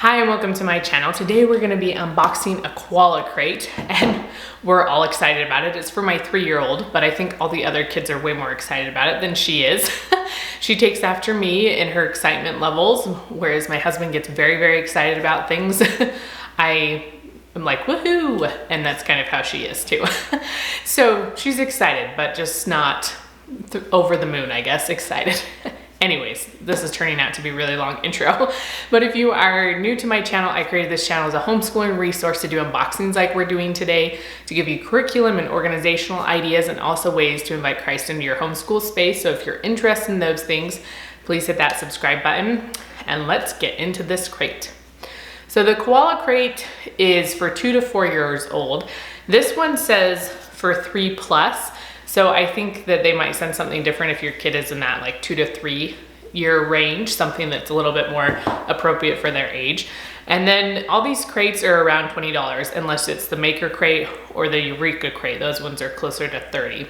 Hi and welcome to my channel. Today we're going to be unboxing a Koala Crate and we're all excited about it. It's for my 3-year-old, but I think all the other kids are way more excited about it than she is. She takes after me in her excitement levels, whereas my husband gets very, very excited about things. I am like, woohoo! And that's kind of how she is too. So she's excited, but just not over the moon, I guess, excited. Anyways, this is turning out to be a really long intro, but if you are new to my channel, I created this channel as a homeschooling resource to do unboxings like we're doing today, to give you curriculum and organizational ideas and also ways to invite Christ into your homeschool space. So if you're interested in those things, please hit that subscribe button and let's get into this crate. So the Koala Crate is for 2 to 4 years old. This one says for 3+. So I think that they might send something different if your kid is in that like 2 to 3 year range, something that's a little bit more appropriate for their age. And then all these crates are around $20 unless it's the Maker Crate or the Eureka Crate. Those ones are closer to $30.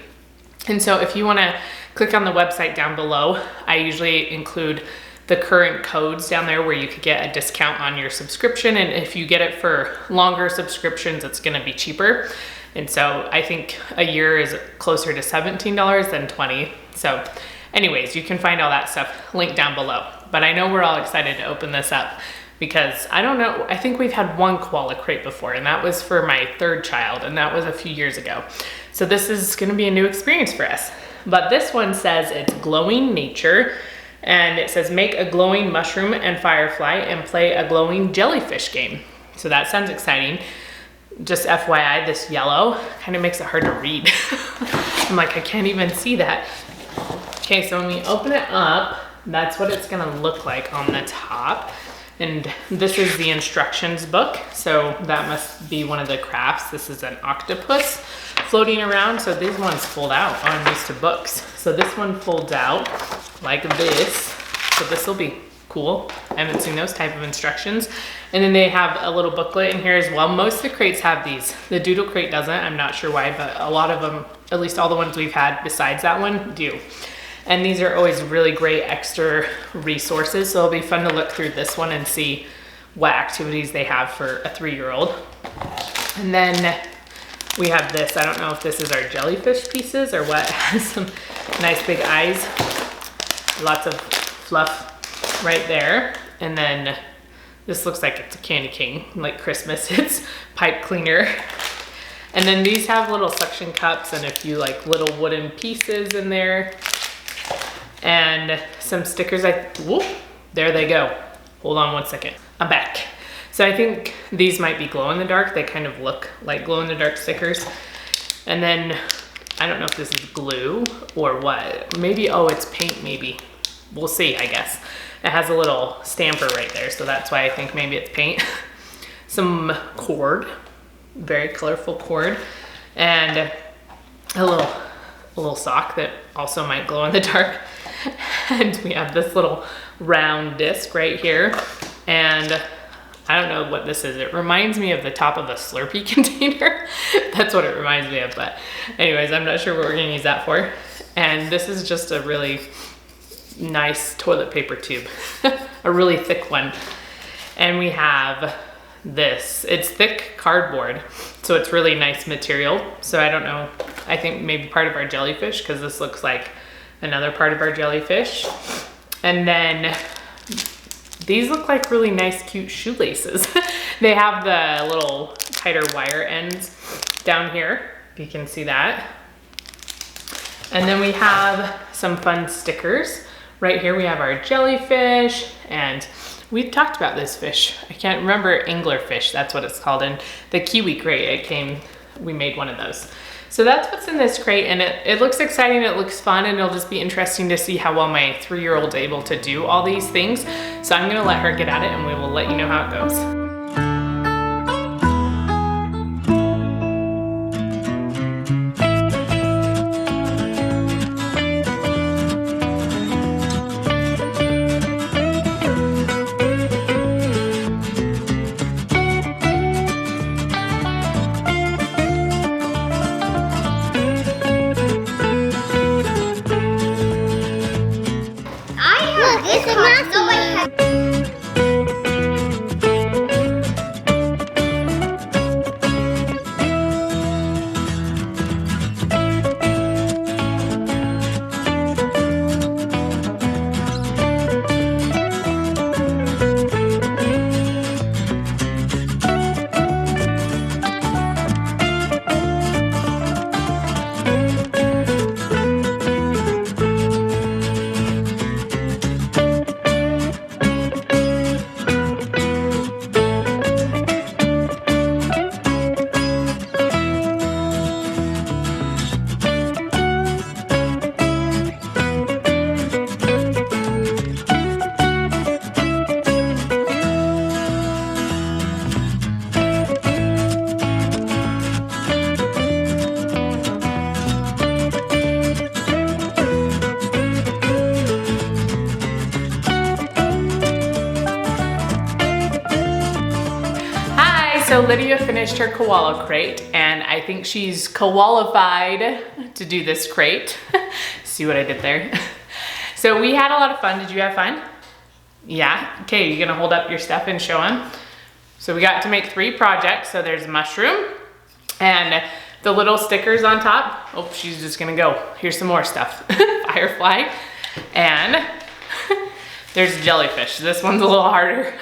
And so if you want to click on the website down below, I usually include the current codes down there where you could get a discount on your subscription. And if you get it for longer subscriptions, it's going to be cheaper. And so I think a year is closer to $17 than $20. So anyways, you can find all that stuff linked down below. But I know we're all excited to open this up because I don't know, I think we've had one Koala Crate before and that was for my 3rd child and that was a few years ago. So this is gonna be a new experience for us. But this one says it's glowing nature and it says make a glowing mushroom and firefly and play a glowing jellyfish game. So that sounds exciting. Just FYI, this yellow kind of makes it hard to read. I'm like, I can't even see that. Okay, so when we open it up, that's what it's gonna look like on the top. And this is the instructions book. So that must be one of the crafts. This is an octopus floating around. So these ones fold out. Oh, I'm used to books. So this one folds out like this. So this will be cool. I haven't seen those type of instructions. And then they have a little booklet in here as well. Most of the crates have these. The Doodle Crate doesn't, I'm not sure why, but a lot of them, at least all the ones we've had besides that one, do. And these are always really great extra resources. So it'll be fun to look through this one and see what activities they have for a 3-year-old. And then we have this. I don't know if this is our jellyfish pieces or what. It has some nice big eyes. Lots of fluff right there. And then this looks like it's a candy cane, like Christmas. It's pipe cleaner. And then these have little suction cups and a few like little wooden pieces in there. And some stickers. Whoop, there they go. Hold on one second. I'm back. So I think these might be glow in the dark. They kind of look like glow in the dark stickers. And then I don't know if this is glue or what. Maybe, oh, it's paint maybe. We'll see, I guess. It has a little stamper right there, so that's why I think maybe it's paint. Some cord, very colorful cord, and a little sock that also might glow in the dark. And we have this little round disc right here, and I don't know what this is. It reminds me of the top of a Slurpee container. That's what it reminds me of, but anyways, I'm not sure what we're gonna use that for. And this is just a really nice toilet paper tube, a really thick one. And we have this, it's thick cardboard, so it's really nice material. So I don't know, I think maybe part of our jellyfish, because this looks like another part of our jellyfish. And then these look like really nice cute shoelaces. They have the little tighter wire ends down here, if you can see that. And then we have some fun stickers. Right here we have our jellyfish, and we talked about this fish. I can't remember, anglerfish, that's what it's called. In the Kiwi Crate, we made one of those. So that's what's in this crate, and it looks exciting, it looks fun, and it'll just be interesting to see how well my 3-year-old's able to do all these things. So I'm gonna let her get at it and we will let you know how it goes. It's a massive so Lydia finished her koala crate, and I think she's qualified to do this crate. See what I did there? So we had a lot of fun. Did you have fun? Yeah? Okay, you gonna hold up your stuff and show them? So we got to make 3 projects. So there's a mushroom and the little stickers on top. Oh, she's just gonna go. Here's some more stuff. Firefly. And there's a jellyfish. This one's a little harder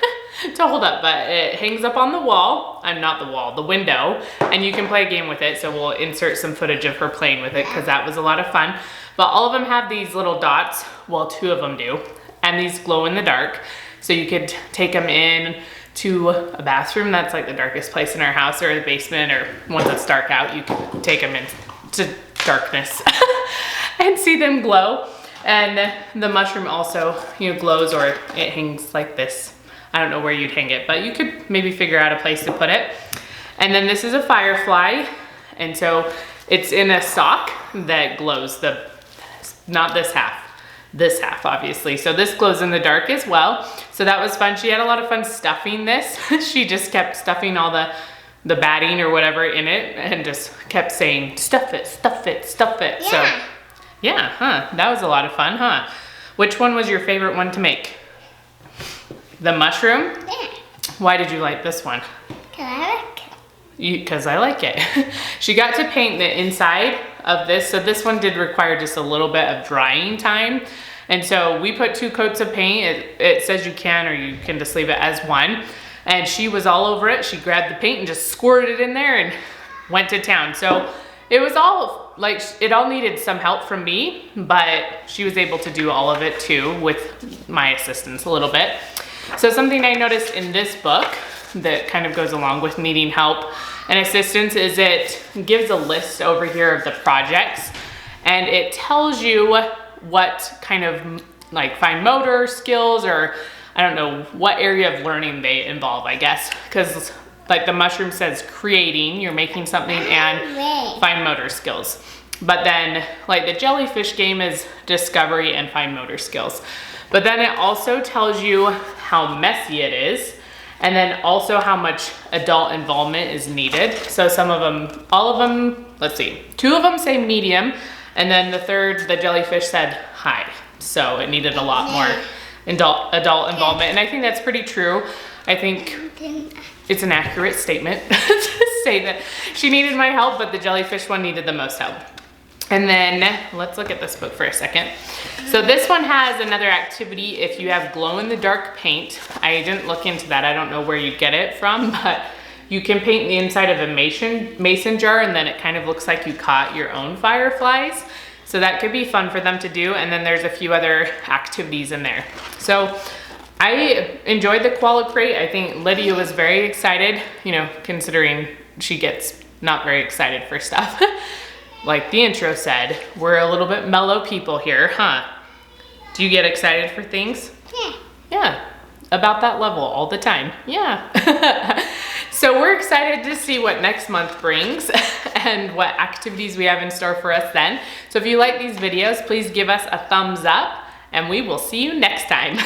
to hold up, but it hangs up on the wall. Not the wall, the window. And you can play a game with it. So we'll insert some footage of her playing with it because that was a lot of fun. But all of them have these little dots. Well, 2 of them do. And these glow in the dark. So you could take them in to a bathroom. That's like the darkest place in our house, or the basement, or once it's dark out, you can take them into darkness and see them glow. And the mushroom also, you know, glows, or it hangs like this. I don't know where you'd hang it, but you could maybe figure out a place to put it. And then this is a firefly. And so it's in a sock that glows, not this half, obviously. So this glows in the dark as well. So that was fun. She had a lot of fun stuffing this. She just kept stuffing all the batting or whatever in it and just kept saying, stuff it, stuff it, stuff it. Yeah. So yeah, huh? That was a lot of fun, huh? Which one was your favorite one to make? The mushroom? Yeah. Why did you like this one? Because I like it. Because I like it. She got to paint the inside of this. So this one did require just a little bit of drying time. And so we put 2 coats of paint. It says you can, or you can just leave it as 1. And she was all over it. She grabbed the paint and just squirted it in there and went to town. So it was all like, it all needed some help from me, but she was able to do all of it too with my assistance a little bit. So something I noticed in this book that kind of goes along with needing help and assistance is it gives a list over here of the projects, and it tells you what kind of like fine motor skills, or I don't know what area of learning they involve, I guess, because like the mushroom says creating, you're making something, and fine motor skills. But then like the jellyfish game is discovery and fine motor skills. But then it also tells you how messy it is, and then also how much adult involvement is needed. So some of them, all of them, let's see, 2 of them say medium, and then the third, the jellyfish, said high. So it needed a lot more adult involvement, and I think that's pretty true. I think it's an accurate statement to say that she needed my help, but the jellyfish one needed the most help. And then let's look at this book for a second. So this one has another activity if you have glow-in-the-dark paint. I didn't look into that. I don't know where you get it from, but you can paint the inside of a mason jar, and then it kind of looks like you caught your own fireflies. So that could be fun for them to do. And then there's a few other activities in there. So I enjoyed the Koala Crate. I think Lydia was very excited, you know, considering she gets not very excited for stuff. Like the intro said, we're a little bit mellow people here, huh? Do you get excited for things? Yeah. Yeah, about that level all the time. Yeah. So we're excited to see what next month brings and what activities we have in store for us then. So if you like these videos, please give us a thumbs up, and we will see you next time.